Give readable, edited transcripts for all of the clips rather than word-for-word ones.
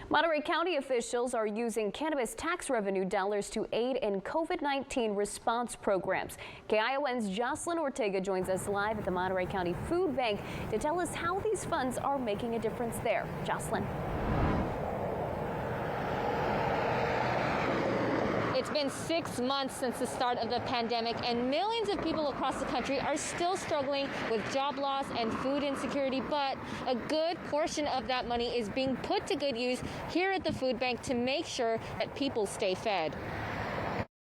Monterey County officials are using cannabis tax revenue dollars to aid in COVID-19 response programs. KION's Jocelyn Ortega joins us live at the Monterey County Food Bank to tell us how these funds are making a difference there. Jocelyn. It's been 6 months since the start of the pandemic, and millions of people across the country are still struggling with job loss and food insecurity, but a good portion of that money is being put to good use here at the food bank to make sure that people stay fed.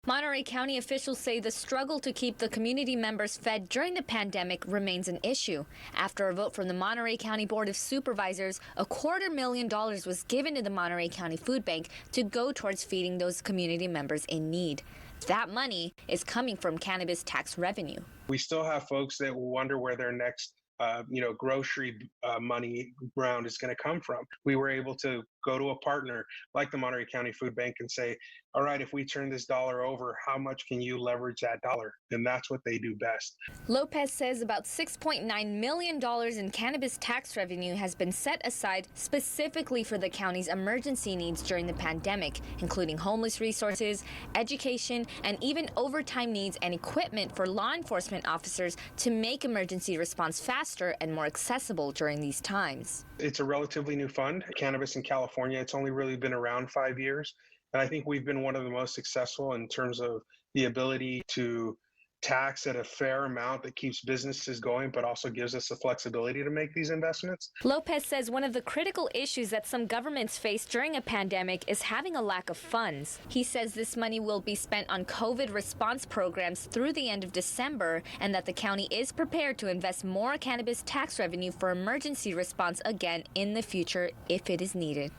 Monterey County officials say the struggle to keep the community members fed during the pandemic remains an issue. After a vote from the Monterey County Board of Supervisors, $250,000 was given to the Monterey County Food Bank to go towards feeding those community members in need. That money is coming from cannabis tax revenue. We still have folks that wonder where their next grocery money round is going to come from. We were able to go to a partner like the Monterey County Food Bank and say, all right, if we turn this dollar over, how much can you leverage that dollar? And that's what they do best. Lopez says about $6.9 million in cannabis tax revenue has been set aside specifically for the county's emergency needs during the pandemic, including homeless resources, education, and even overtime needs and equipment for law enforcement officers to make emergency response faster and more accessible during these times. It's a relatively new fund. Cannabis in California, it's only really been around 5 years. And I think we've been one of the most successful in terms of the ability to tax at a fair amount that keeps businesses going, but also gives us the flexibility to make these investments. Lopez says one of the critical issues that some governments face during a pandemic is having a lack of funds. He says this money will be spent on COVID response programs through the end of December, and that the county is prepared to invest more cannabis tax revenue for emergency response again in the future if it is needed.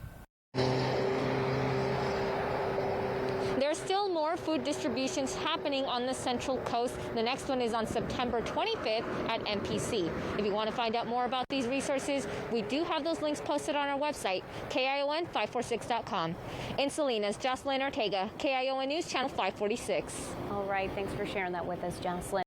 There are still more food distributions happening on the Central Coast. The next one is on September 25th at MPC. If you want to find out more about these resources, we do have those links posted on our website, KION546.com. In Salinas, Jocelyn Ortega, KION News Channel 546. All right, thanks for sharing that with us, Jocelyn.